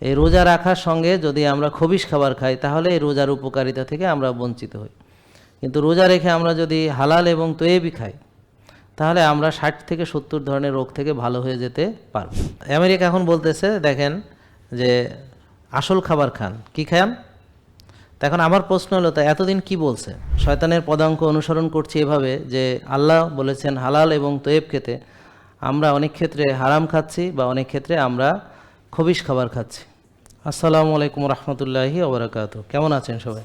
এই রোজা রাখার সঙ্গে যদি আমরা খবিশ খাবার খাই তাহলে এই রোজার উপকারিতা থেকে আমরা বঞ্চিত হই। কিন্তু রোজা রেখে আমরা যদি হালাল এবং তৈয়বি খাই তাহলে আমরা 60 থেকে 70 ধরনের রোগ থেকে ভালো হয়ে যেতে পারব। আমেরিকা এখন বলতেছে দেখেন যে আসল খাবার খান, কি খান? এখন আমার প্রশ্ন হলো, তা এতদিন কি বলছে? শয়তানের পদাঙ্ক অনুসরণ করছি এভাবে যে আল্লাহ বলেছেন হালাল এবং তৈয়ব খেতে, আমরা অনেক ক্ষেত্রে হারাম খাচ্ছি বা অনেক ক্ষেত্রে আমরা খবিশ খাবার খাচ্ছি। আসসালামু আলাইকুম রহমতুল্লাহি ওয়া বারাকাতুহু। কেমন আছেন সবাই?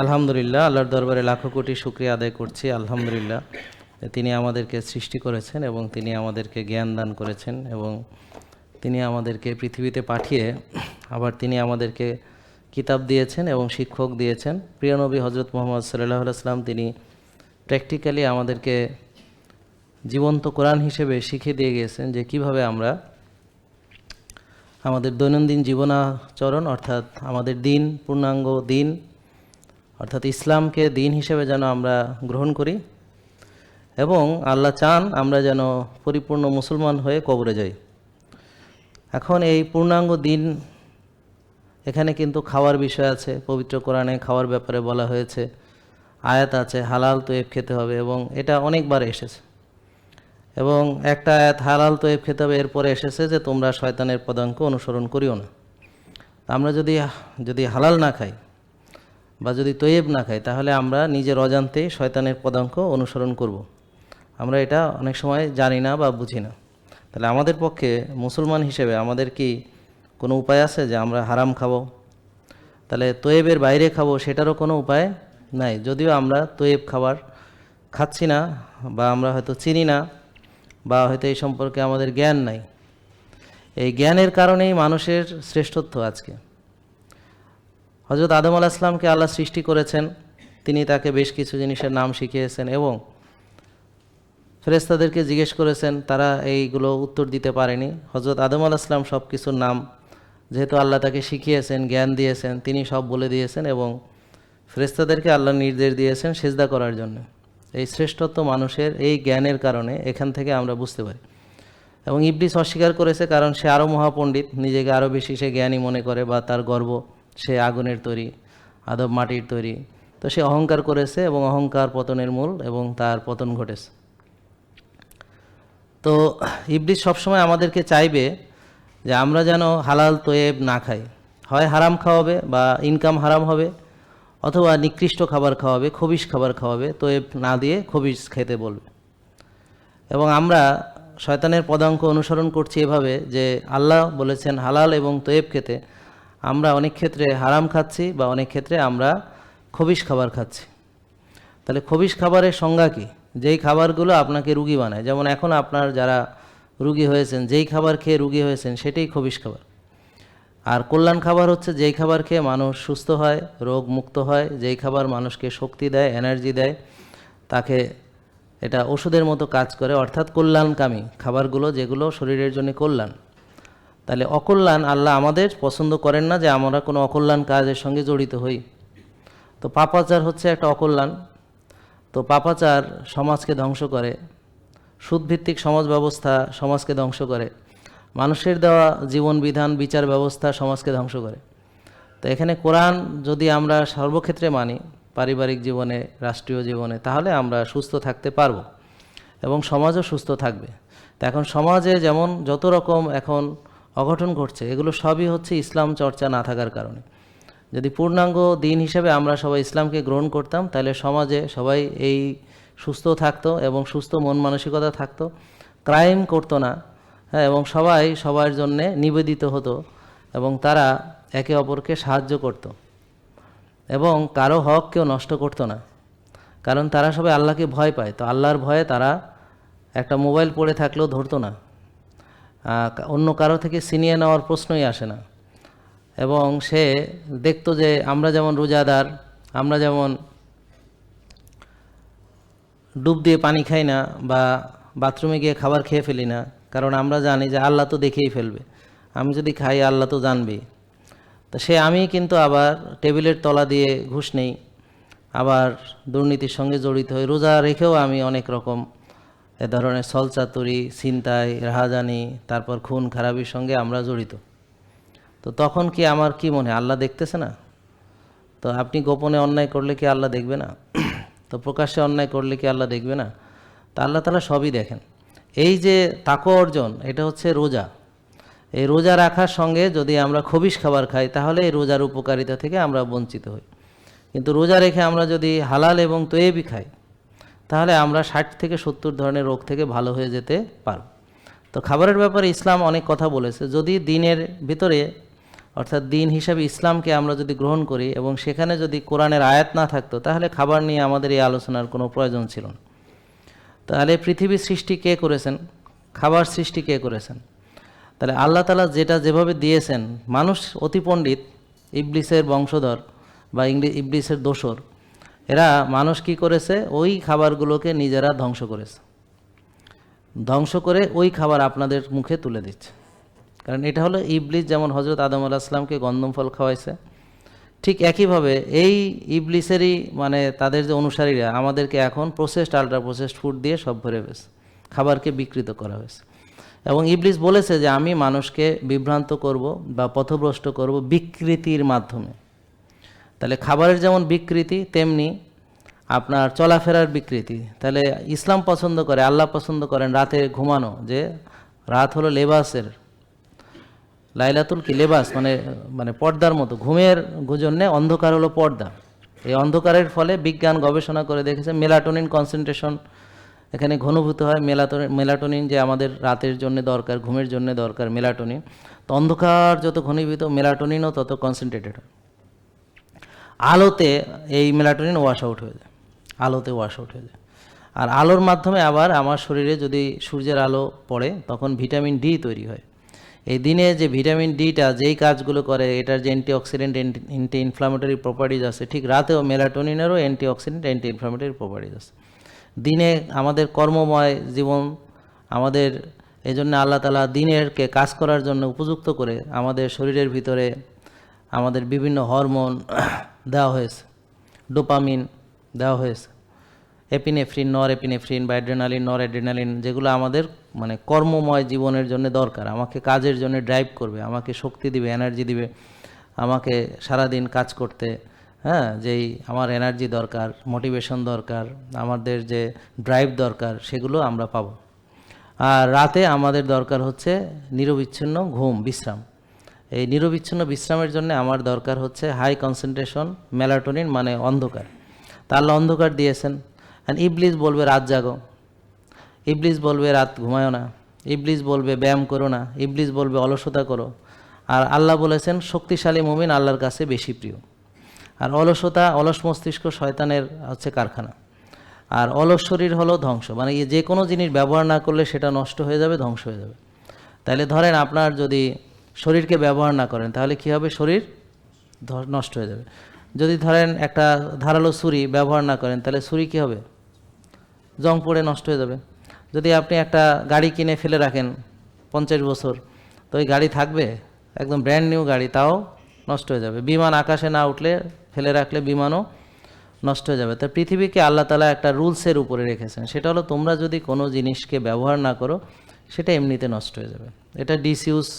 আলহামদুলিল্লাহ, আল্লাহর দরবারে লাখো কোটি শুকরিয়া আদায় করছি। আলহামদুলিল্লাহ, তিনি আমাদেরকে সৃষ্টি করেছেন এবং তিনি আমাদেরকে জ্ঞান দান করেছেন এবং তিনি আমাদেরকে পৃথিবীতে পাঠিয়ে আবার তিনি আমাদেরকে কিতাব দিয়েছেন এবং শিক্ষক দিয়েছেন। প্রিয় নবী হজরত মুহাম্মদ সাল্লাল্লাহু আলাইহি ওয়াসাল্লাম তিনি প্র্যাকটিক্যালি আমাদেরকে জীবন্ত কোরআন হিসেবে শিখিয়ে দিয়ে গিয়েছেন যে কিভাবে আমরা আমাদের দৈনন্দিন জীবনাচরণ অর্থাৎ আমাদের দিন, পূর্ণাঙ্গ দিন অর্থাৎ ইসলামকে দিন হিসেবে যেন আমরা গ্রহণ করি এবং আল্লাহ চান আমরা যেন পরিপূর্ণ মুসলমান হয়ে কবরে যাই। এখন এই পূর্ণাঙ্গ দিন, এখানে কিন্তু খাওয়ার বিষয় আছে। পবিত্র কোরআনে খাওয়ার ব্যাপারে বলা হয়েছে, আয়াত আছে হালাল তৈয়ব খেতে হবে এবং এটা অনেকবার এসেছে। এবং একটা আয়াত হালাল তৈয়ব খেতে হবে, এরপরে এসেছে যে তোমরা শয়তানের পদাঙ্ক অনুসরণ করিও না। আমরা যদি হালাল না খাই বা যদি তৈয়ব না খাই তাহলে আমরা নিজের অজান্তেই শয়তানের পদাঙ্ক অনুসরণ করব। আমরা এটা অনেক সময় জানি না বা বুঝি না। তাহলে আমাদের পক্ষে মুসলমান হিসেবে আমাদের কি কোনো উপায় আছে যে আমরা হারাম খাবো, তাহলে তৈয়বের বাইরে খাবো, সেটারও কোনো উপায় নাই। যদিও আমরা তৈয়ব খাবার খাচ্ছি না বা আমরা হয়তো চিনি না বা হয়তো এই সম্পর্কে আমাদের জ্ঞান নাই। এই জ্ঞানের কারণেই মানুষের শ্রেষ্ঠত্ব আজকে। হযরত আদম আলাইহিস সালামকে আল্লাহ সৃষ্টি করেছেন, তিনি তাকে বেশ কিছু জিনিসের নাম শিখিয়েছেন এবং ফেরেশতাদেরকে জিজ্ঞেস করেছেন, তারা এইগুলো উত্তর দিতে পারেনি। হযরত আদম আলাইহিস সালাম সব কিছুর নাম যেহেতু আল্লাহ তাকে শিখিয়েছেন, জ্ঞান দিয়েছেন, তিনি সব বলে দিয়েছেন এবং ফেরেশতাদেরকে আল্লাহ নির্দেশ দিয়েছেন সিজদা করার জন্য। এই শ্রেষ্ঠত্ব মানুষের এই জ্ঞানের কারণে, এখান থেকে আমরা বুঝতে পারি। এবং ইবলিস অস্বীকার করেছে কারণ সে আরও মহাপণ্ডিত, নিজেকে আরও বেশি সে জ্ঞানী মনে করে বা তার গর্ব, সে আগুনের তৈরি, আদম মাটির তৈরি। তো সে অহংকার করেছে এবং অহংকার পতনের মূল এবং তার পতন ঘটেছে। তো ইবলিস সবসময় আমাদেরকে চাইবে যে আমরা যেন হালাল তৈয়ব না খাই, হয় হারাম খাওয়াবে বা ইনকাম হারাম হবে অথবা নিকৃষ্ট খাবার খাওয়াবে, খবিশ খাবার খাওয়াবে, তৈয়ব না দিয়ে খবিশ খেতে বলবে। এবং আমরা শয়তানের পদাঙ্ক অনুসরণ করছি এভাবে যে আল্লাহ বলেছেন হালাল এবং তৈয়ব খেতে, আমরা অনেক ক্ষেত্রে হারাম খাচ্ছি বা অনেক ক্ষেত্রে আমরা খবিশ খাবার খাচ্ছি। তাহলে খবিশ খাবারের সংজ্ঞা কী? যেই খাবারগুলো আপনাকে রুগী বানায়, যেমন এখন আপনার যারা রুগী হয়েছেন, যেই খাবার খেয়ে রুগী হয়েছেন সেটাই খবিশ খাবার। আর কল্যাণ খাবার হচ্ছে যেই খাবার খেয়ে মানুষ সুস্থ হয়, রোগ মুক্ত হয়, যেই খাবার মানুষকে শক্তি দেয়, এনার্জি দেয়, তাকে এটা ওষুধের মতো কাজ করে, অর্থাৎ কল্যাণকামী খাবারগুলো, যেগুলো শরীরের জন্য কল্যাণ। তাহলে অকল্যাণ আল্লাহ আমাদের পছন্দ করেন না যে আমরা কোনো অকল্যাণ কাজের সঙ্গে জড়িত হই। তো পাপাচার হচ্ছে একটা অকল্যাণ। তো পাপাচার সমাজকে ধ্বংস করে, সুদভিত্তিক সমাজ ব্যবস্থা সমাজকে ধ্বংস করে, মানুষের দেওয়া জীবন বিধান বিচার ব্যবস্থা সমাজকে ধ্বংস করে। তো এখানে কোরআন যদি আমরা সর্বক্ষেত্রে মানি, পারিবারিক জীবনে, রাষ্ট্রীয় জীবনে, তাহলে আমরা সুস্থ থাকতে পারবো এবং সমাজও সুস্থ থাকবে। তো এখন সমাজে যেমন যত রকম এখন অঘটন ঘটছে, এগুলো সবই হচ্ছে ইসলাম চর্চা না থাকার কারণে। যদি পূর্ণাঙ্গ দিন হিসেবে আমরা সবাই ইসলামকে গ্রহণ করতাম তাহলে সমাজে সবাই এই সুস্থ থাকতো এবং সুস্থ মন মানসিকতা থাকতো, ক্রাইম করতো না, হ্যাঁ, এবং সবাই সবার জন্যে নিবেদিত হতো এবং তারা একে অপরকে সাহায্য করত এবং কারো হক কেউ নষ্ট করতো না, কারণ তারা সবাই আল্লাহকে ভয় পায়। তো আল্লাহর ভয়ে তারা একটা মোবাইল পড়ে থাকলেও ধরতো না, অন্য কারো থেকে ছিনিয়ে নেওয়ার প্রশ্নই আসে না। এবং সে দেখতো যে আমরা যেমন রোজাদার, আমরা যেমন ডুব দিয়ে পানি খাই না বা বাথরুমে গিয়ে খাবার খেয়ে ফেলি না, কারণ আমরা জানি যে আল্লাহ তো দেখেই ফেলবে, আমি যদি খাই আল্লাহ তো জানবেই। তো আমি কিন্তু আবার টেবিলের তলা দিয়ে ঘুষ নেই, আবার দুর্নীতির সঙ্গে জড়িত হই। রোজা রেখেও আমি অনেক রকম এ ধরনের ছলচাতুরি, ছিনতাই, রাহাজানি, তারপর খুন খারাপির সঙ্গে আমরা জড়িত। তো তখন কি আমার কি মনে হয় আল্লাহ দেখতেছে না? তো আপনি গোপনে অন্যায় করলে কি আল্লাহ দেখবে না? তো প্রকাশ্যে অন্যায় করলে কি আল্লাহ দেখবে না? তা আল্লাহ তাআলা সবই দেখেন। এই যে তাকওয়া অর্জন, এটা হচ্ছে রোজা। এই রোজা রাখার সঙ্গে যদি আমরা খবিশ খাবার খাই তাহলে এই রোজার উপকারিতা থেকে আমরা বঞ্চিত হই। কিন্তু রোজা রেখে আমরা যদি হালাল এবং তৈয়বি খাই তাহলে আমরা 60 থেকে 70 ধরনের রোগ থেকে ভালো হয়ে যেতে পারব। তো খাবারের ব্যাপারে ইসলাম অনেক কথা বলেছে। যদি দিনের ভিতরে অর্থাৎ দিন হিসাবে ইসলামকে আমরা যদি গ্রহণ করি এবং সেখানে যদি কোরআনের আয়াত না থাকতো তাহলে খাবার নিয়ে আমাদের এই আলোচনার কোনো প্রয়োজন ছিল না। তাহলে পৃথিবীর সৃষ্টি কে করেছেন? খাবার সৃষ্টি কে করেছেন? তাহলে আল্লাহ তাআলা যেটা যেভাবে দিয়েছেন, মানুষ অতি পণ্ডিত, ইবলিসের বংশধর বা ইবলিসের দোসর, এরা মানুষ কি করেছে? ওই খাবারগুলোকে নিজেরা ধ্বংস করেছে, ধ্বংস করে ওই খাবার আপনাদের মুখে তুলে দিচ্ছে। কারণ এটা হলো ইবলিস যেমন হজরত আদম আলাইহিস সালামকে গন্ধম ফল খাওয়াইছে, ঠিক একইভাবে এই ইবলিসেরই মানে তাদের যে অনুসারীরা আমাদেরকে এখন প্রসেসড আল্ট্রা প্রসেসড ফুড দিয়ে সব ভরে গেছে, খাবারকে বিকৃত করা হয়েছে। এবং ইবলিস বলেছে যে আমি মানুষকে বিভ্রান্ত করব বা পথভ্রষ্ট করব বিকৃতির মাধ্যমে। তাহলে খাবারের যেমন বিকৃতি তেমনি আপনার চলাফেরার বিকৃতি। তাহলে ইসলাম পছন্দ করে, আল্লাহ পছন্দ করেন রাতে ঘুমানো, যে রাত হলো লেবাসের, লাইলাতুল কি লেবাস মানে মানে পর্দার মতো, ঘুমের জন্যে অন্ধকার হলো পর্দা। এই অন্ধকারের ফলে বিজ্ঞান গবেষণা করে দেখেছে মেলাটোনিন কনসেন্ট্রেশন এখানে ঘনীভূত হয়। মেলাটোনিন যে আমাদের রাতের জন্য দরকার, ঘুমের জন্য দরকার মেলাটোনিন, তো অন্ধকার যত ঘনীভূত মেলাটোনিনও তত কনসেন্ট্রেটেড হয়। আলোতে এই মেলাটোনিন ওয়াশ আউট হয়ে যায়, আলোতে ওয়াশ আউট হয়ে যায়। আর আলোর মাধ্যমে আবার আমার শরীরে যদি সূর্যের আলো পড়ে তখন ভিটামিন ডি তৈরি হয়। এই দিনে যে ভিটামিন ডিটা যেই কাজগুলো করে, এটার যে অ্যান্টিঅক্সিডেন্ট অ্যান্টি ইনফ্লামেটরি প্রপার্টিজ আছে, ঠিক রাতেও মেলাটোনিনেরও অ্যান্টিঅক্সিডেন্ট অ্যান্টি ইনফ্লামেটরি প্রপার্টিজ আছে। দিনে আমাদের কর্মময় জীবন, আমাদের এই জন্য আল্লাহ তাআলা দিনেরকে কাজ করার জন্য উপযুক্ত করে আমাদের শরীরের ভিতরে আমাদের বিভিন্ন হরমোন দেওয়া হয়েছে, ডোপামিন দেওয়া হয়েছে, এপিনেফ্রিন, নর এপিনেফ্রিন বা অ্যাড্রেনালিন, নর অ্যাড্রেনালিন, যেগুলো আমাদের মানে কর্মময় জীবনের জন্য দরকার, আমাকে কাজের জন্য ড্রাইভ করবে, আমাকে শক্তি দিবে, এনার্জি দিবে, আমাকে সারাদিন কাজ করতে, হ্যাঁ, যেই আমার এনার্জি দরকার, মোটিভেশন দরকার, আমাদের যে ড্রাইভ দরকার, সেগুলো আমরা পাবো। আর রাতে আমাদের দরকার হচ্ছে নিরবিচ্ছিন্ন ঘুম, বিশ্রাম। এই নিরবিচ্ছিন্ন বিশ্রামের জন্য আমার দরকার হচ্ছে হাই কনসেন্ট্রেশন মেলাটোনিন, মানে অন্ধকার। তা আল্লাহ অন্ধকার দিয়েছেন। আর ইবলিস বলবে রাত জাগো, ইবলিস বলবে রাত ঘুমায়ো না, ইবলিস বলবে ব্যায়াম করো না, ইবলিস বলবে অলসতা করো। আর আল্লাহ বলেছেন শক্তিশালী মুমিন আল্লাহর কাছে বেশি প্রিয়। আর অলসতা, অলস মস্তিষ্ক শয়তানের হচ্ছে কারখানা। আর অলস শরীর হলো ধ্বংস, মানে যে কোনো জিনিস ব্যবহার না করলে সেটা নষ্ট হয়ে যাবে, ধ্বংস হয়ে যাবে। তাহলে ধরেন আপনার যদি শরীরকে ব্যবহার না করেন তাহলে কী হবে? শরীর নষ্ট হয়ে যাবে। যদি ধরেন একটা ধারালো ছুরি ব্যবহার না করেন তাহলে ছুরি কী হবে? জং পড়ে নষ্ট হয়ে যাবে। যদি আপনি একটা গাড়ি কিনে ফেলে রাখেন 50 বছর, তো ওই গাড়ি থাকবে? একদম ব্র্যান্ড নিউ গাড়ি, তাও নষ্ট হয়ে যাবে। বিমান আকাশে না উঠলে ফেলে রাখলে বিমানও নষ্ট হয়ে যাবে। তো পৃথিবীকে আল্লাহ তাআলা একটা রুলসের উপরে রেখেছেন, সেটা হলো তোমরা যদি কোনো জিনিসকে ব্যবহার না করো সেটা এমনিতে নষ্ট হয়ে যাবে। এটা ডিসইউজ।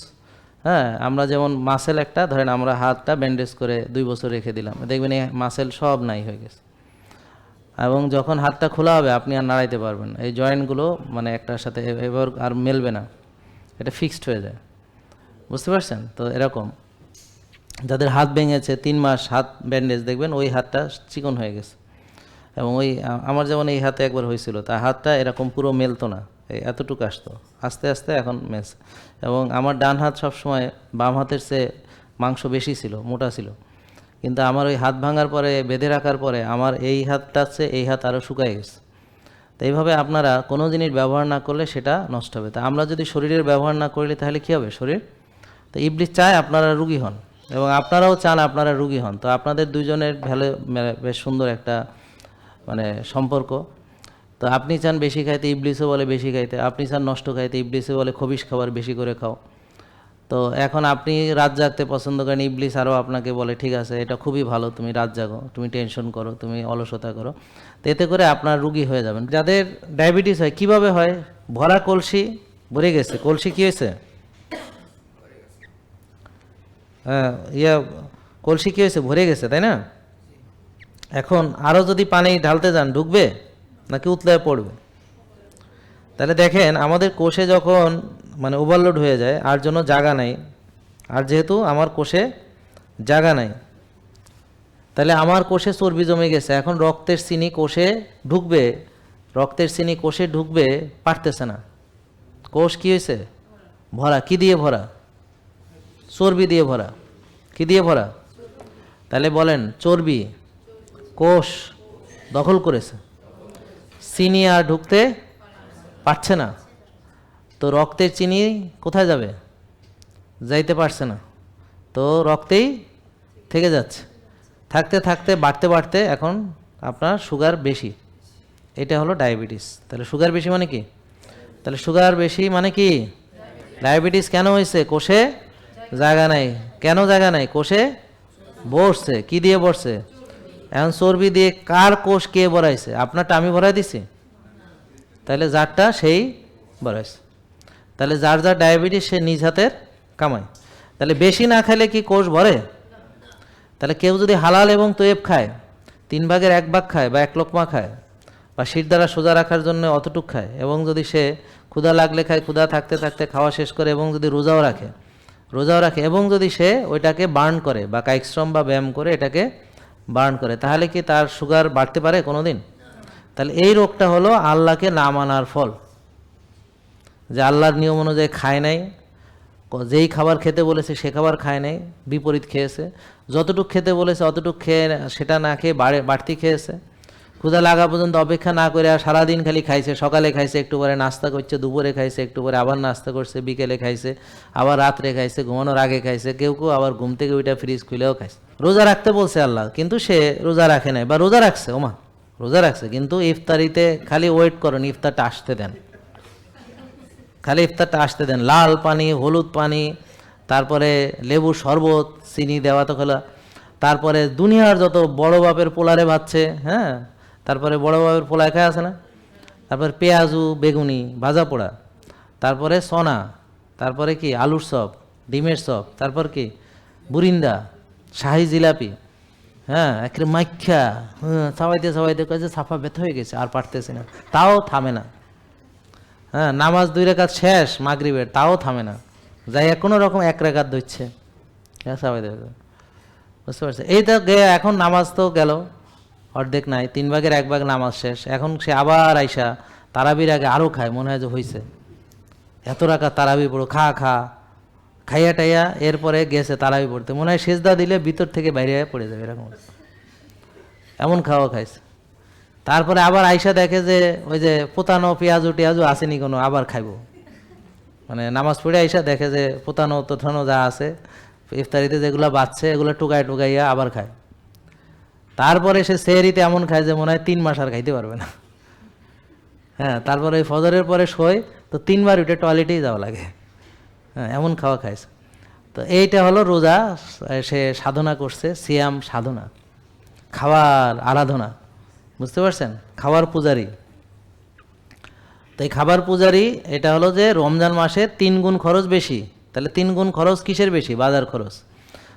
হ্যাঁ, আমরা যেমন মাসেল একটা ধরেন আমরা হাতটা ব্যান্ডেজ করে 2 বছর রেখে দিলাম, দেখবেন এই মাসেল সব নাই হয়ে গেছে। এবং যখন হাতটা খোলা হবে আপনি আর নাড়াইতে পারবেন, এই জয়েন্টগুলো মানে একটার সাথে এবার আর মেলবে না, এটা ফিক্সড হয়ে যায়। বুঝতে পারছেন? তো এরকম যাদের হাত ভেঙেছে 3 মাস হাত ব্যান্ডেজ, দেখবেন ওই হাতটা চিকন হয়ে গেছে। এবং ওই আমার যেমন এই হাতে একবার হয়েছিল, তার হাতটা এরকম পুরো মেলতো না, এই এতটুকু আসতো, আস্তে আস্তে এখন মেলছে। এবং আমার ডান হাত সবসময় বাম হাতের চেয়ে মাংস বেশি ছিল, মোটা ছিল, কিন্তু আমার ওই হাত ভাঙার পরে, বেঁধে রাখার পরে আমার এই হাতটা চেয়ে এই হাত আরও শুকায় গেছে। তো এইভাবে আপনারা কোনো জিনিস ব্যবহার না করলে সেটা নষ্ট হবে। তা আমরা যদি শরীরের ব্যবহার না করলে তাহলে কী হবে? শরীর, তো ইবলিস চায় আপনারা রুগী হন এবং আপনারাও চান আপনারা রুগী হন। তো আপনাদের দুজনের বেশ সুন্দর একটা মানে সম্পর্ক। তো আপনি চান বেশি খাইতে, ইবলিসও বলে বেশি খাইতে, আপনি চান নষ্ট খাইতে, ইবলিসও বলে খবিশ খাবার বেশি করে খাও। তো এখন আপনি রাত জাগতে পছন্দ করেন, ইবলিস আরও আপনাকে বলে ঠিক আছে এটা খুবই ভালো, তুমি রাত জাগো, তুমি টেনশন করো, তুমি অলসতা করো। তো এতে করে আপনার রুগী হয়ে যাবেন। যাদের ডায়াবেটিস হয় কীভাবে হয়? ভরা কলসি ভরে গেছে, কলসি কী হয়েছে? ইয়া কলসি কী হয়েছে, ভরে গেছে, তাই না? এখন আরও যদি পানি ঢালতে যান ঢুকবে নাকি উতলে পড়বে? তাহলে দেখেন আমাদের কোষে যখন মানে ওভারলোড হয়ে যায় আর জন্য জায়গা নাই, আর যেহেতু আমার কোষে জায়গা নাই, তাহলে আমার কোষে চর্বি জমে গেছে, এখন রক্তের চিনি কোষে ঢুকবে, রক্তের চিনি কোষে ঢুকবে পারতেছে না। কোষ কী হয়েছে, ভরা। কি দিয়ে ভরা? চর্বি দিয়ে ভরা। কি দিয়ে ভরা? তাহলে বলেন, চর্বি কোষ দখল করেছে, চিনি আর ঢুকতে পারছে না। তো রক্তের চিনি কোথায় যাবে? যাইতে পারছে না, তো রক্তেই থেকে যাচ্ছে। থাকতে থাকতে বাড়তে বাড়তে এখন আপনার সুগার বেশি, এটা হলো ডায়াবেটিস। তাহলে সুগার বেশি মানে কি? তাহলে সুগার বেশি মানে কি? ডায়াবেটিস কেন হয়েছে? কোষে জায়গা নাই। কেন জায়গা নাই? কোষে বসছে। কি দিয়ে বসছে? এখন চর্বি দিয়ে। কার কোষ কে ভরাইছে? আপনারটা আমি ভরাই দিছি? তাহলে যারটা সেই ভরাইছে। তাহলে যার যার ডায়াবেটিস সে নিজ হাতের কামায়। তাহলে বেশি না খাইলে কি কোষ ভরে? তাহলে কেউ যদি হালাল এবং তৈব খায়, 1/3 খায় বা 1 লোকমা খায়, বা শির দ্বারা সোজা রাখার জন্য অতটুক খায়, এবং যদি সে ক্ষুধা লাগলে খায়, ক্ষুধা থাকতে থাকতে খাওয়া শেষ করে, এবং যদি রোজাও রাখে, এবং যদি সে ওইটাকে বার্ন করে বা কায়িক শ্রম বা ব্যায়াম করে এটাকে বার্ন করে, তাহলে কি তার সুগার বাড়তে পারে কোনো দিন? তাহলে এই রোগটা হলো আল্লাহকে না মানার ফল, যে আল্লাহর নিয়ম অনুযায়ী খায় নাই, যেই খাবার খেতে বলেছে সে খাবার খায় নাই, বিপরীত খেয়েছে। যতটুক খেতে বলেছে অতটুক খেয়ে সেটা না খেয়ে বাড়তি খেয়েছে। ক্ষুধা লাগা পর্যন্ত অপেক্ষা না করে আর সারাদিন খালি খাইছে। সকালে খাইছে, একটু পরে নাস্তা করছে, দুপুরে খাইছে, একটু পরে আবার নাস্তা করছে, বিকেলে খাইছে, আবার রাত্রে খাইছে, ঘুমানোর আগে খাইছে, কেউ কেউ আবার ঘুম থেকে ওইটা ফ্রিজ খুলেও খাইছে। রোজা রাখতে বলছে আল্লাহ, কিন্তু সে রোজা রাখে নাই, বা রোজা রাখছে, ওমা রোজা রাখছে, কিন্তু ইফতারিতে খালি ওয়েট করেন, ইফতারটা আসতে দেন, খালি ইফতারটা আসতে দেন। লাল পানি, হলুদ পানি, তারপরে লেবু শরবত, চিনি দেওয়া তো খোলা, তারপরে দুনিয়ার যত বড় বাপের পোলারে ভাজছে, হ্যাঁ, তারপরে বড় বাপের পোলায় খায় আছে না, তারপরে পেঁয়াজু বেগুনি ভাজা পোড়া, তারপরে সনা, তারপরে কি আলুর চপ, ডিমের চপ, তারপর কি বুরিন্দা, শাহি জিলাপি, হ্যাঁ, একেবারে মাইখ্যা, হ্যাঁ, চাবাইতে চাবাইতে কাছে ছাপা ব্যথা হয়ে গেছে, আর পারতেছে না, তাও থামে না। হ্যাঁ, নামাজ 2 রাকাত শেষ মাগরিবের, তাও থামে না, যাই কোনো রকম 1 রাকাত ধরছে, চাবাইতে, বুঝতে পারছে? এই তো এখন নামাজ তো গেল, অর্ধেক নাই, 1/3 নামাজ শেষ, এখন সে আবার আইসা তারাবির আগে আরও খায়, মনে হয় যে হয়েছে, এত রাকাত তারাবি পড়ো, খাইয়া টাইয়া এরপরে গেছে তারাবি পড়তে, মনে হয় সেজদা দিলে ভিতর থেকে বাইরে পড়ে যাবে, এরকম এমন খাওয়া খাইছে। তারপরে আবার আইসা দেখে যে ওই যে পোতানো পেঁয়াজু টেয়াজু আসেনি কোনো, আবার খাইব, মানে নামাজ পড়ে আইসা দেখে যে পোতানো তোথানো যা আছে ইফতারিতে যেগুলো বাঁচছে এগুলো টুকাইয়া আবার খায়। তারপরে সে সেহরিতে এমন খায় যে মনে হয় 3 মাস আর খাইতে পারবে না। হ্যাঁ, তারপরে ওই ফজরের পরে শোয় তো 3 বার উঠে টয়লেটেই যাওয়া লাগে, হ্যাঁ, এমন খাওয়া খাইছে। তো এইটা হলো রোজা, সে সাধনা করছে, সিয়াম সাধনা, খাওয়ার আরাধনা, বুঝতে পারছেন? খাওয়ার পূজারি। তো এই খাবার পূজারি এটা হলো যে রমজান মাসে 3 গুণ খরচ বেশি। তাহলে 3 গুণ খরচ কিসের বেশি? বাজার খরচ।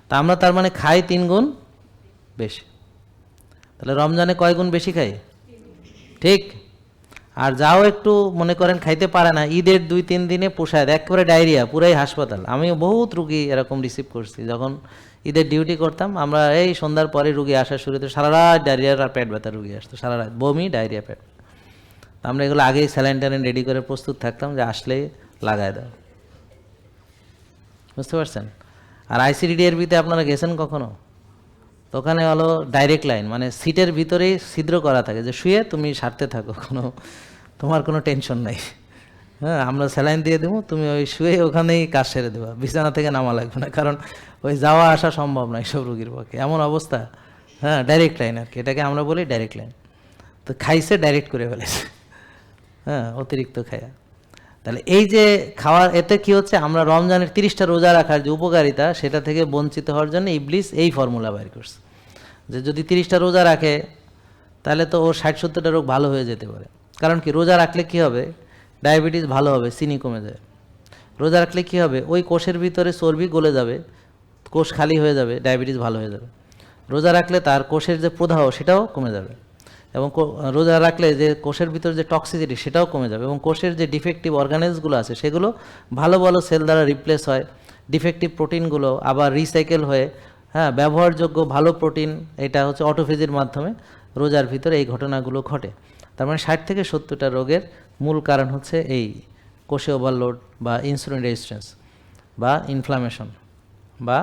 তা আমরা তার মানে খাই 3 গুণ বেশি। তাহলে রমজানে কয় গুণ বেশি খাই? ঠিক। আর যাও একটু মনে করেন খাইতে পারে না, ঈদের 2-3 দিনে পোষায় একেবারে ডায়রিয়া, পুরাই হাসপাতাল। আমিও বহুত রুগী এরকম রিসিভ করছি, যখন ঈদের ডিউটি করতাম আমরা, এই সন্ধ্যার পরে রুগী আসা শুরুতে সারা রাত ডায়রিয়ার আর পেট ব্যথা রুগী আসতো, সারা রাত বমি, ডায়রিয়া, পেট। আমরা এগুলো আগেই স্যালাইন ট্যালাইন রেডি করে প্রস্তুত থাকতাম যে আসলেই লাগায় দাও, বুঝতে পারছেন? আর আইসিডিডিআরবিতে আপনারা গেছেন কখনো? তো ওখানে হলো ডাইরেক্ট লাইন, মানে সিটের ভিতরেই ছিদ্র করা থাকে, যে শুয়ে তুমি সারতে থাকো, তোমার কোনো টেনশন নাই। হ্যাঁ, আমরা স্যালাইন দিয়ে দেবো, তুমি ওই শুয়ে ওখানেই কাজ সেরে দেবা, বিছানা থেকে নামা লাগবে না, কারণ ওই যাওয়া আসা সম্ভব নয় সব রুগীর পক্ষে, এমন অবস্থা। হ্যাঁ, ডাইরেক্ট লাইন আর কি, এটাকে আমরা বলি ডাইরেক্ট লাইন। তো খাইছে, ডাইরেক্ট করে ফেলেছে, হ্যাঁ, অতিরিক্ত খায়া। তাহলে এই যে খাওয়ার, এতে কি হচ্ছে, আমরা রমজানের 30টা রোজা রাখার যে উপকারিতা সেটা থেকে বঞ্চিত হওয়ার জন্য ইবলিস এই ফর্মুলা বের করছে, যে যদি 30টা রোজা রাখে তাহলে তো ও 60-70টা রোগ ভালো হয়ে যেতে পারে। কারণ কি, রোজা রাখলে কি হবে? ডায়াবেটিস ভালো হবে, চিনি কমে যাবে। রোজা রাখলে কি হবে? ওই কোষের ভিতরে চর্বি গলে যাবে, কোষ খালি হয়ে যাবে, ডায়াবেটিস ভালো হয়ে যাবে। রোজা রাখলে তার কোষের যে প্রদাহ সেটাও কমে যাবে, এবং রোজা রাখলে যে কোষের ভিতর যে টক্সিসিটি সেটাও কমে যাবে, এবং কোষের যে ডিফেক্টিভ অর্গানেলসগুলো আছে সেগুলো ভালো ভালো সেল দ্বারা রিপ্লেস হয়, ডিফেক্টিভ প্রোটিনগুলো আবার রিসাইকেল হয়ে ব্যবহারযোগ্য ভালো প্রোটিন, এটা হচ্ছে অটোফেজির মাধ্যমে রোজার ভিতরে এই ঘটনাগুলো ঘটে। তার মানে 60 থেকে 70টা রোগের মূল কারণ হচ্ছে এই কোষে ওভারলোড বা ইনসুলিন রেজিস্ট্যান্স বা ইনফ্লামেশন বা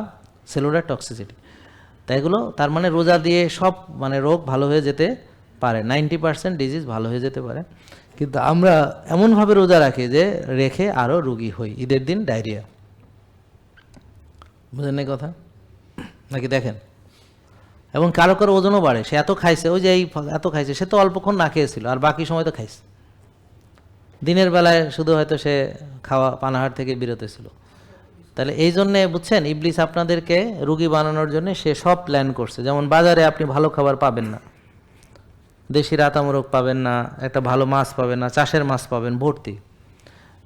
সেলুলার টক্সিসিটি। তাই এগুলো তার মানে রোজা দিয়ে সব মানে রোগ ভালো হয়ে যেতে পারে, 90% ডিজিজ ভালো হয়ে যেতে পারে, কিন্তু আমরা এমনভাবে রোজা রাখি যে রেখে আরও রোগী হই। ঈদের দিন ডায়রিয়া, বুঝেন এই কথা নাকি? দেখেন, এবং কারো কারো ওজনও বাড়ে, সে এত খাইছে, ওই যে এই এত খাইছে, সে তো অল্পক্ষণ না খেয়েছিল আর বাকি সময় তো খাইছে, দিনের বেলায় শুধু হয়তো সে খাওয়া পানাহার থেকে বিরত ছিল। তাহলে এই জন্যে বুঝছেন, ইবলিস আপনাদেরকে রুগী বানানোর জন্য সে সব প্ল্যান করছে। যেমন বাজারে আপনি ভালো খাবার পাবেন না, দেশি রাতামুরগ পাবেন না, একটা ভালো মাছ পাবেন না, চাষের মাছ পাবেন ভর্তি,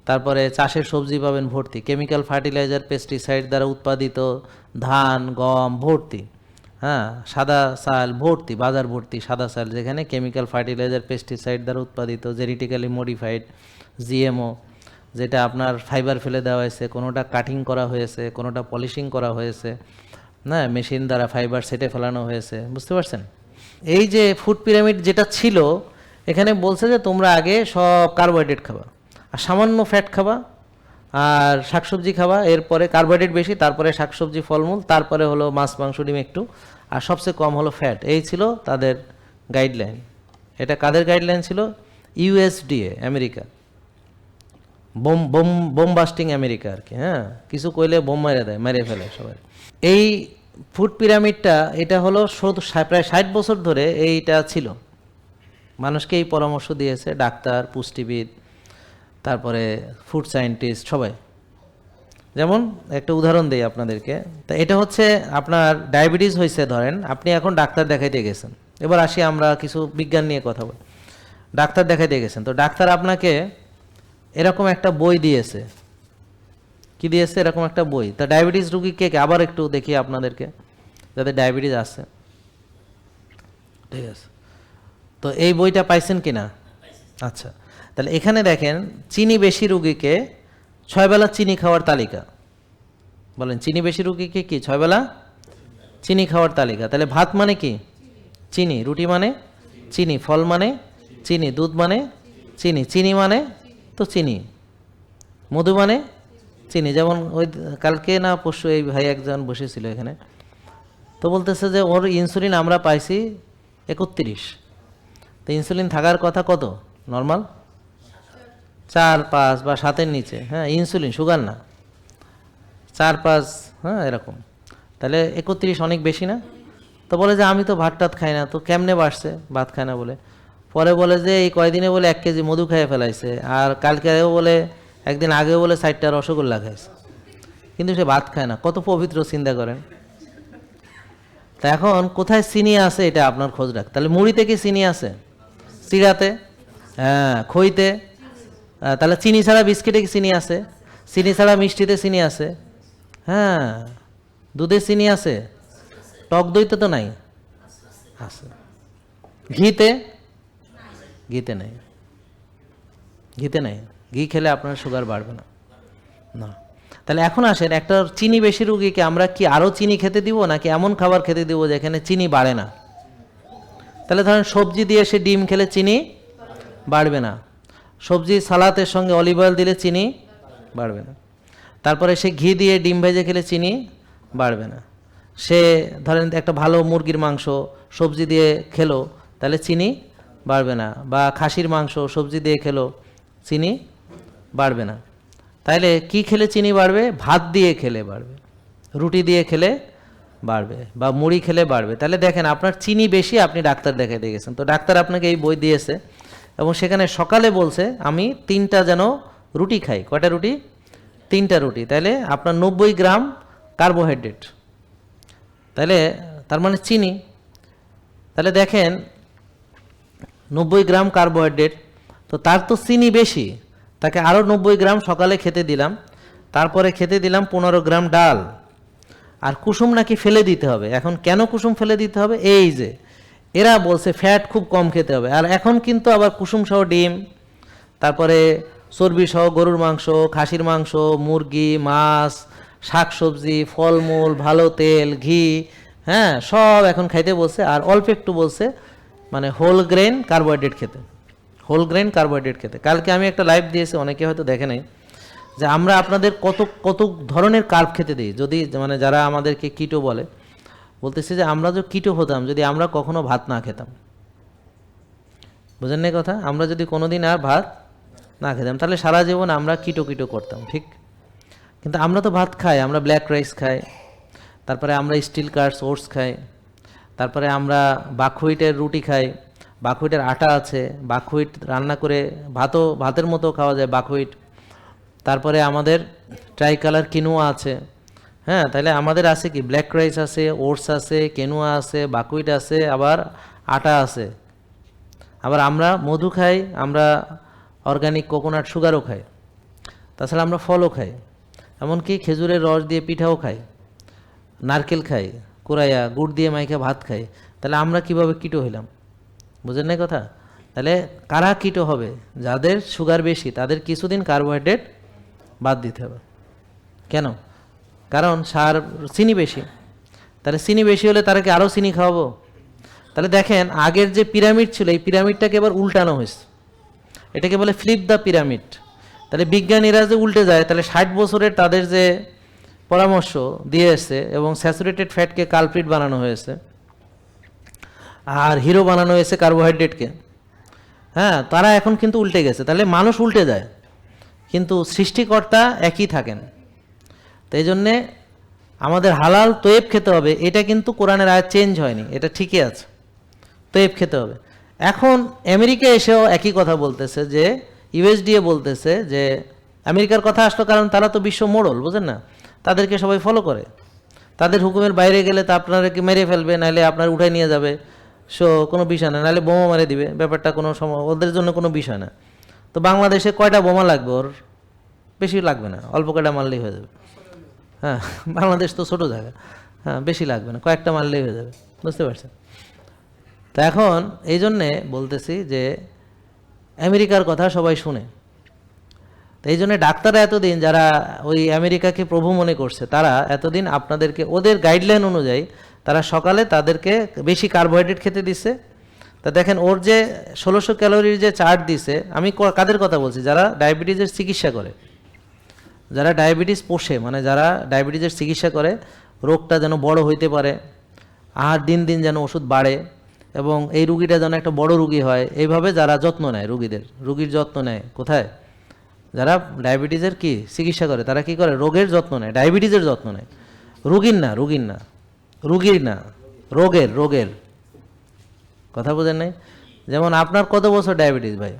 তারপরে চাষের সবজি পাবেন ভর্তি, কেমিক্যাল ফার্টিলাইজার পেস্টিসাইড দ্বারা উৎপাদিত ধান গম ভর্তি, সাদা চাল ভর্তি, বাজার ভর্তি সাদা চাল, যেখানে কেমিক্যাল ফার্টিলাইজার পেস্টিসাইড দ্বারা উৎপাদিত, জেনেটিক্যালি মডিফাইড, জিএমও, যেটা আপনার ফাইবার ফেলে দেওয়া হয়েছে, কোনোটা কাটিং করা হয়েছে, কোনোটা পলিশিং করা হয়েছে, মেশিন দ্বারা ফাইবার সেটে ফেলানো হয়েছে, বুঝতে পারছেন? এই যে ফুড পিরামিড যেটা ছিল, এখানে বলছে যে তোমরা আগে সব কার্বোহাইড্রেট খাবা আর সামান্য ফ্যাট খাবা আর শাকসবজি খাবা, এরপরে কার্বোহাইড্রেট বেশি, তারপরে শাকসবজি ফলমূল, তারপরে হলো মাছ মাংস ডিম একটু, আর সবচেয়ে কম হলো ফ্যাট। এই ছিল তাদের গাইডলাইন। এটা কাদের গাইডলাইন ছিল? USDA, America, bomb busting America আর কি। কিছু কইলে বোম মেরে দেয়, মেরে ফেলে সবাই। এই ফুড পিরামিডটা এটা হলো প্রায় 60 বছর ধরে এইটা ছিল, মানুষকে এই পরামর্শ দিয়েছে ডাক্তার, পুষ্টিবিদ, তারপরে ফুড সায়েন্টিস্ট সবাই। যেমন একটা উদাহরণ দেই আপনাদেরকে। তা এটা হচ্ছে আপনার ডায়াবেটিস হয়েছে, ধরেন আপনি এখন ডাক্তার দেখাইতে গেছেন, এবার আসি আমরা কিছু বিজ্ঞান নিয়ে কথা বলি। ডাক্তার দেখাইতে গেছেন, তো ডাক্তার আপনাকে এরকম একটা বই দিয়েছে। কি দিয়েছে? এরকম একটা বই। তা ডায়াবেটিস রুগীকে আবার একটু দেখি আপনাদেরকে, যাদের ডায়াবেটিস আছে, ঠিক আছে? তো এই বইটা পাইছেন কিনা? আচ্ছা, তাহলে এখানে দেখেন চিনি বেশি রুগীকে 6 বেলা চিনি খাওয়ার তালিকা। বলেন, চিনি বেশি রুগীকে কি 6 বেলা চিনি খাওয়ার তালিকা? তাহলে ভাত মানে কি? চিনি। রুটি মানে চিনি। ফল মানে চিনি। দুধ মানে চিনি। চিনি মানে তো চিনি। মধু মানে চিনি। যেমন ওই কালকে না পরশু এই ভাই একজন বসেছিল এখানে, তো বলতেছে যে ওর ইনসুলিন আমরা পাইছি 31। তো ইনসুলিন থাকার কথা কত নর্মাল? 4-5 বা 7-এর নিচে। ইনসুলিন, সুগার না, 4-5, এরকম। তাহলে 31 অনেক বেশি না? তো বলে যে আমি তো ভাত টাত খাই না। তো কেমনে বাড়ছে? ভাত খায় না বলে। পরে বলে যে এই কয়দিনে বলে 1 কেজি মধু খেয়ে ফেলাইছে, আর কালকেও বলে, একদিন আগেও বলে 60টা রসগোল্লা খাইছে, কিন্তু সে ভাত খায় না। কত পবিত্র চিন্তা করেন। তা এখন কোথায় চিনি আছে এটা আপনার খোঁজ রাখ। তাহলে মুড়িতে কি চিনি আছে? চিড়াতে, খইতে। তাহলে চিনি ছাড়া বিস্কিটে কি চিনি আছে? চিনি ছাড়া মিষ্টিতে চিনি আছে। দুধে চিনি আছে, টক দইতে তো নাই, আছে। ঘিতে? ঘিতে নাই। ঘিতে নাই। ঘি খেলে আপনার সুগার বাড়বে না। না। তাহলে এখন আসেন, একটা চিনি বেশি রুগীকে আমরা কি আরও চিনি খেতে দিব, নাকি এমন খাবার খেতে দিব যেখানে চিনি বাড়ে না? তাহলে ধরেন সবজি দিয়ে সে ডিম খেলে চিনি বাড়বে না, সবজি সালাতের সঙ্গে অলিভ অয়েল দিলে চিনি বাড়বে না, তারপরে সে ঘি দিয়ে ডিম ভেজে খেলে চিনি বাড়বে না, সে ধরেন একটা ভালো মুরগির মাংস সবজি দিয়ে খেলো তাহলে চিনি বাড়বে না, বা খাসির মাংস সবজি দিয়ে খেলো চিনি বাড়বে না। তাইলে কি খেলে চিনি বাড়বে? ভাত দিয়ে খেলে বাড়বে, রুটি দিয়ে খেলে বাড়বে, বা মুড়ি খেলে বাড়বে। তাহলে দেখেন আপনার চিনি বেশি, আপনি ডাক্তার দেখাইতে গেছেন, তো ডাক্তার আপনাকে এই বই দিয়েছে এবং সেখানে সকালে বলছে আমি 3টা যেন রুটি খাই। কয়টা রুটি? 3টা রুটি। তাহলে আপনার 90 গ্রাম কার্বোহাইড্রেট, তাহলে তার মানে চিনি। তাহলে দেখেন 90 গ্রাম কার্বোহাইড্রেট, তো তার তো চিনি বেশি, তাকে আরও 90 গ্রাম সকালে খেতে দিলাম, তারপরে খেতে দিলাম 15 গ্রাম ডাল, আর কুসুম নাকি ফেলে দিতে হবে। এখন কেন কুসুম ফেলে দিতে হবে? এই যে এরা বলছে ফ্যাট খুব কম খেতে হবে, আর এখন কিন্তু আবার কুসুম সহ ডিম, তারপরে চর্বি সহ গরুর মাংস, খাসির মাংস, মুরগি, মাছ, শাকসবজি, ফলমূল, ভালো তেল, ঘি, হ্যাঁ সব এখন খাইতে বলছে। আর অল্প একটু বলছে মানে হোল গ্রেন কার্বোহাইড্রেট খেতে, হোল গ্রেন কার্বোহাইড্রেট খেতে। কালকে আমি একটা লাইভ দিয়েছি, অনেকে হয়তো দেখে নাই, যে আমরা আপনাদের কত কত ধরনের কার্ব খেতে দিই। যদি মানে যারা আমাদেরকে কিটো বলে, বলতেছে যে আমরা যে কিটো হতাম যদি আমরা কখনো ভাত না খেতাম, বুঝেন না কথা? আমরা যদি কোনোদিন আর ভাত না খেতাম তাহলে সারা জীবন আমরা কিটো কিটো করতাম, ঠিক? কিন্তু আমরা তো ভাত খাই, আমরা ব্ল্যাক রাইস খাই, তারপরে আমরা স্টিল কার্স ওটস খাই, তারপরে আমরা বাকহুইটের রুটি খাই, বাকহুইটের আটা আছে, বাকহুইট রান্না করে ভাতের মতো খাওয়া যায় বাকহুইট। তারপরে আমাদের ট্রাই কালার কিনুয়া আছে, হ্যাঁ তাহলে আমাদের আছে কি ব্ল্যাক রাইস আছে, ওটস আছে, কেনুয়া আছে, বাকহুইট আছে, আবার আটা আছে। আবার আমরা মধু খাই, আমরা অর্গানিক কোকোনাট সুগারও খাই, তাছাড়া আমরা ফলও খাই, এমনকি খেজুরের রস দিয়ে পিঠাও খাই, নারকেল খাই কুড়াইয়া, গুড় দিয়ে মাইখা ভাত খাই। তাহলে আমরা কিভাবে কিটো হইলাম? বুঝেন না কথা? তাহলে কারা কিটো হবে? যাদের সুগার বেশি তাদের কিছুদিন কার্বোহাইড্রেট বাদ দিতে হবে। কেন? কারণ চিনি বেশি। তাহলে চিনি বেশি হলে তারা কি আরও চিনি খাওয়াবো? তাহলে দেখেন আগের যে পিরামিড ছিল এই পিরামিডটাকে এবার উল্টানো হয়েছে, এটাকে বলে ফ্লিপ দ্য পিরামিড। তাহলে বিজ্ঞানীরা যে উল্টে যায়, তাহলে 60 বছরের তাদের যে পরামর্শ দিয়ে এসছে এবং স্যাচুরেটেড ফ্যাটকে কালপ্রিট বানানো হয়েছে আর হিরো বানানো হয়েছে কার্বোহাইড্রেটকে, হ্যাঁ তারা এখন কিন্তু উল্টে গেছে। তাহলে মানুষ উল্টে যায় কিন্তু সৃষ্টিকর্তা একই থাকেন। তো এই জন্যে আমাদের হালাল তৈব খেতে হবে, এটা কিন্তু কোরআনের আয়াত চেঞ্জ হয়নি, এটা ঠিকই আছে, তৈব খেতে হবে। এখন আমেরিকা এসেও একই কথা বলতেছে, যে ইউএসডিএ বলতেছে যে আমেরিকার কথা আসলো কারণ তারা তো বিশ্ব মোড়ল, বুঝেন না, তাদেরকে সবাই ফলো করে, তাদের হুকুমের বাইরে গেলে তো আপনাদেরকে মেরে ফেলবে, নাহলে আপনার উঠাই নিয়ে যাবে, সো কোনো বিষয় না, নাহলে বোমা মেরে দিবে, ব্যাপারটা কোনো ওদের জন্য কোনো বিষয় না। তো বাংলাদেশে কয়টা বোমা লাগবে? ওর বেশি লাগবে না, অল্প কয়টা মারলেই হয়ে যাবে। হ্যাঁ বাংলাদেশ তো ছোটো জায়গা, হ্যাঁ বেশি লাগবে না, কয়েকটা মারলেই হয়ে যাবে, বুঝতে পারছেন? তো এখন এই জন্যে বলতেছি যে আমেরিকার কথা সবাই শুনে, তো এই জন্য ডাক্তাররা এতদিন যারা ওই আমেরিকাকে প্রভু মনে করছে, তারা এতদিন আপনাদেরকে ওদের গাইডলাইন অনুযায়ী তারা সকালে তাদেরকে বেশি কার্বোহাইড্রেট খেতে দিচ্ছে। তা দেখেন ওর যে 1600 ক্যালোরির যে চার্ট দিছে, আমি কাদের কথা বলছি? যারা ডায়াবেটিসের চিকিৎসা করে, যারা ডায়াবেটিস পোষে, মানে যারা ডায়াবেটিসের চিকিৎসা করে, রোগটা যেন বড় হইতে পারে, আর দিন দিন যেন ওষুধ বাড়ে এবং এই রুগীটা যেন একটা বড় রুগী হয়, এইভাবে যারা যত্ন নেয় রুগীর যত্ন নেয়। কোথায়? যারা ডায়াবেটিসের কি চিকিৎসা করে তারা কি করে? রোগের যত্ন নেয়, ডায়াবেটিসের যত্ন নেয়, রুগীর না, রোগের কথা বোঝেন নাই? যেমন আপনার কত বছর ডায়াবেটিস ভাই?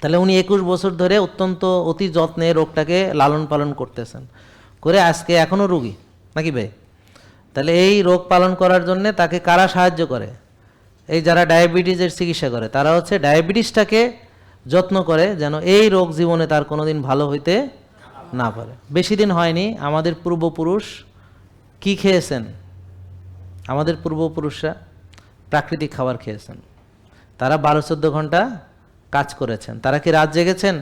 তাহলে উনি 21 বছর ধরে অত্যন্ত অতি যত্নে রোগটাকে লালন পালন করতেছেন, করে আজকে এখনও রুগী নাকি ভাই? তাহলে এই রোগ পালন করার জন্য তাকে কারা সাহায্য করে? এই যারা ডায়াবেটিসের চিকিৎসা করে, তারা হচ্ছে ডায়াবেটিসটাকে যত্ন করে যেন এই রোগ জীবনে তার কোনোদিন ভালো হইতে না পারে। বেশি দিন হয়নি আমাদের পূর্বপুরুষ কি খেয়েছেন? আমাদের পূর্বপুরুষরা প্রাকৃতিক খাবার খেয়েছেন, তারা 12-14 ঘন্টা কাজ করেছেন। তারা কি রাত জেগেছেন?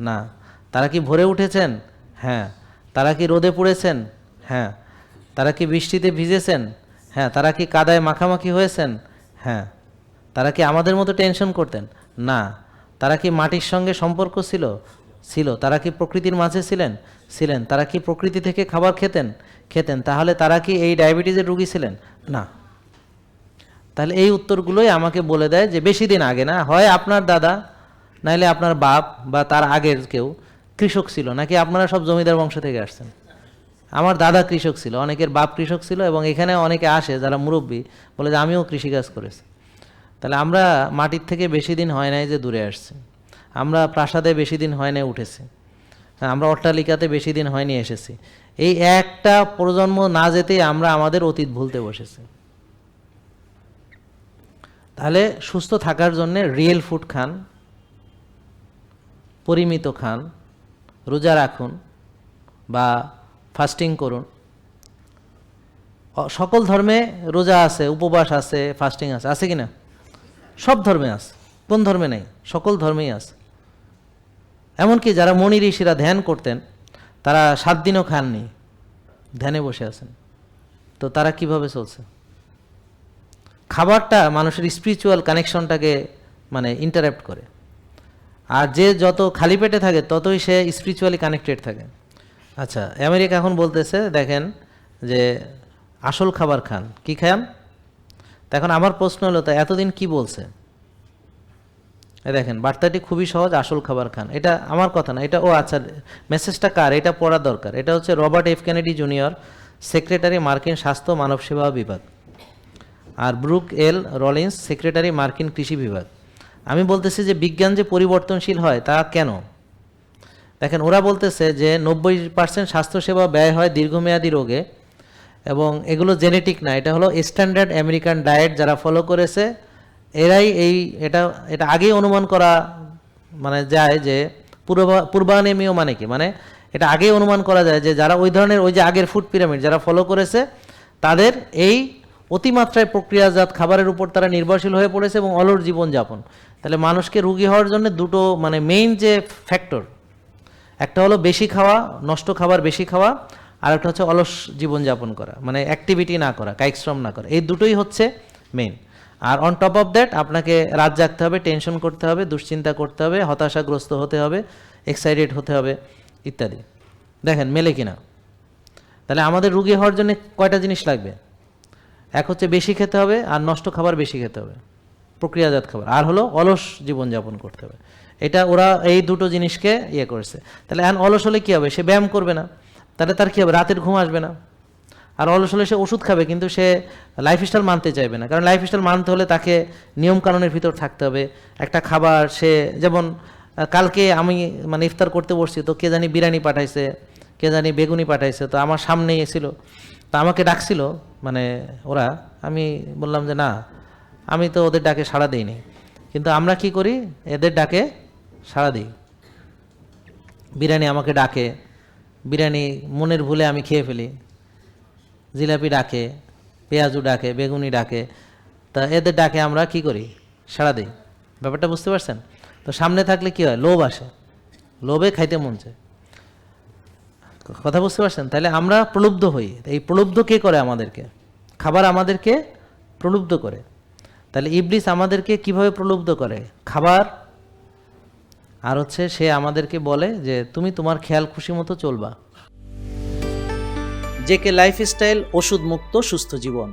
না। তারা কি ভোরে উঠেছেন? হ্যাঁ। তারা কি রোদে পুড়েছেন? হ্যাঁ। তারা কি বৃষ্টিতে ভিজেছেন? হ্যাঁ। তারা কি কাদায় মাখামাখি হয়েছেন? হ্যাঁ। তারা কি আমাদের মতো টেনশন করতেন? না। তারা কি মাটির সঙ্গে সম্পর্ক ছিল? তারা কি প্রকৃতির মাঝে ছিলেন? তারা কি প্রকৃতি থেকে খাবার খেতেন? তাহলে তারা কি এই ডায়াবেটিসের রোগী ছিলেন? না। তাহলে এই উত্তরগুলোই আমাকে বলে দেয় যে বেশি দিন আগে না, হয় আপনার দাদা নাইলে আপনার বাপ বা তার আগের কেউ কৃষক ছিল, নাকি আপনারা সব জমিদার বংশ থেকে আসছেন? আমার দাদা কৃষক ছিল, অনেকের বাপ কৃষক ছিল, এবং এখানে অনেকে আসে যারা মুরব্বী, বলে যে আমিও কৃষিকাজ করেছি। তাহলে আমরা মাটির থেকে বেশি দিন হয় নাই যে দূরে আসছি, আমরা প্রাসাদে বেশি দিন হয় নাই উঠেছি, আমরা অট্টালিকাতে বেশি দিন হয়নি এসেছি। এই একটা প্রজন্ম না যেতেই আমরা আমাদের অতীত ভুলতে বসেছি। তাহলে সুস্থ থাকার জন্য রিয়েল ফুড খান, পরিমিত খান, রোজা রাখুন বা ফাস্টিং করুন, সকল ধর্মে রোজা আছে, উপবাস আছে, ফাস্টিং আছে কি না? সব ধর্মে আছে। কোন ধর্মে নেই? সকল ধর্মেই আছে। এমনকি যারা মনি ঋষিরা ধ্যান করতেন, তারা 7 দিনও খাননি, ধ্যানে বসে আছেন। তো তারা কিভাবে চলছে? খাবারটা মানুষের স্পিরিচুয়াল কানেকশনটাকে মানে ইন্টারাপ্ট করে। আর যে যত খালি পেটে থাকে ততই সে স্পিরিচুয়ালি কানেক্টেড থাকে। আচ্ছা, আমেরিকা এখন বলতেছে দেখেন যে আসল খাবার খান। কি খান? এখন আমার প্রশ্ন হলো, তা এতদিন কি বলছে? দেখেন বার্তাটি খুবই সহজ, আসল খাবার খান। এটা আমার কথা না, এটা আচ্ছা, মেসেজটা কার? এটা পড়া দরকার। এটা হচ্ছে Robert F Kennedy junior, secretary, মার্কিন স্বাস্থ্য মানব সেবা বিভাগ, আর ব্রুক এল রলিন্স, সেক্রেটারি, মার্কিন কৃষি বিভাগ। আমি বলতেছি যে বিজ্ঞান যে পরিবর্তনশীল হয় তা কেন? দেখেন ওরা বলতেছে যে 90% স্বাস্থ্যসেবা ব্যয় হয় দীর্ঘমেয়াদী রোগে, এবং এগুলো জেনেটিক না, এটা হলো স্ট্যান্ডার্ড আমেরিকান ডায়েট যারা ফলো করেছে এরাই এটা আগেই অনুমান করা মানে যায় যে পূর্বানেমীয় মানে কি, মানে এটা আগেই অনুমান করা যায় যে যারা ওই ধরনের ওই যে আগের ফুড পিরামিড যারা ফলো করেছে তাদের এই অতিমাত্রায় প্রক্রিয়াজাত খাবারের উপর তারা নির্ভরশীল হয়ে পড়েছে এবং অলস জীবনযাপন। তাহলে মানুষকে রোগী হওয়ার জন্য দুটো মানে মেইন যে ফ্যাক্টর, একটা হলো বেশি খাওয়া, নষ্ট খাবার বেশি খাওয়া, আর একটা হচ্ছে অলস জীবনযাপন করা, মানে অ্যাক্টিভিটি না করা, কায়িক শ্রম না করা। এই দুটোই হচ্ছে মেইন। আর অন টপ অফ দ্যাট আপনাকে রাত জাগতে হবে, টেনশন করতে হবে, দুশ্চিন্তা করতে হবে, হতাশাগ্রস্ত হতে হবে, এক্সাইটেড হতে হবে ইত্যাদি। দেখেন মেলে কিনা? তাহলে আমাদের রোগী হওয়ার জন্য কয়টা জিনিস লাগবে? এক হচ্ছে বেশি খেতে হবে, আর নষ্ট খাবার বেশি খেতে হবে, প্রক্রিয়াজাত খাবার, আর হলো অলস জীবনযাপন করতে হবে। এটা ওরা এই দুটো জিনিসকে করেছে। তাহলে এখন অলস হলে কী হবে? সে ব্যায়াম করবে না, তাহলে তার কী হবে? রাতের ঘুম আসবে না। আর অলস হলে সে ওষুধ খাবে, কিন্তু সে লাইফস্টাইল মানতে চাইবে না, কারণ লাইফস্টাইল মানতে হলে তাকে নিয়মকানুনের ভিতর থাকতে হবে। একটা খাবার সে যেমন কালকে আমি মানে ইফতার করতে বসছি, তো কে জানি বিরিয়ানি পাঠাইছে, কে জানি বেগুনি পাঠাইছে, তো আমার সামনেই এসেছিল, তো আমাকে ডাকছিল মানে ওরা, আমি বললাম যে না, আমি তো ওদের ডাকে সাড়া দিইনি। কিন্তু আমরা কি করি? এদের ডাকে সাড়া দিই। বিরিয়ানি আমাকে ডাকে, বিরিয়ানি মনের ভুলে আমি খেয়ে ফেলি, জিলাপি ডাকে, পেঁয়াজু ডাকে, বেগুনি ডাকে, তা এদের ডাকে আমরা কি করি? সাড়া দিই। ব্যাপারটা বুঝতে পারছেন? তো সামনে থাকলে কি হয়? লোভ আসে, লোভে খাইতে মন চায়। কথা বুঝতে পারছেন? তাহলে আমরা প্রলুব্ধ হই। এই প্রলুব্ধ কে করে? আমাদেরকে খাবার আমাদেরকে প্রলুব্ধ করে। তাহলে ইবলিস আমাদেরকে কিভাবে প্রলুব্ধ করে? খাবার, আর হচ্ছে সে আমাদেরকে বলে যে তুমি তোমার খেয়াল খুশি মতো চলবা। জেকে লাইফস্টাইল, ওষুধ মুক্ত সুস্থ জীবন।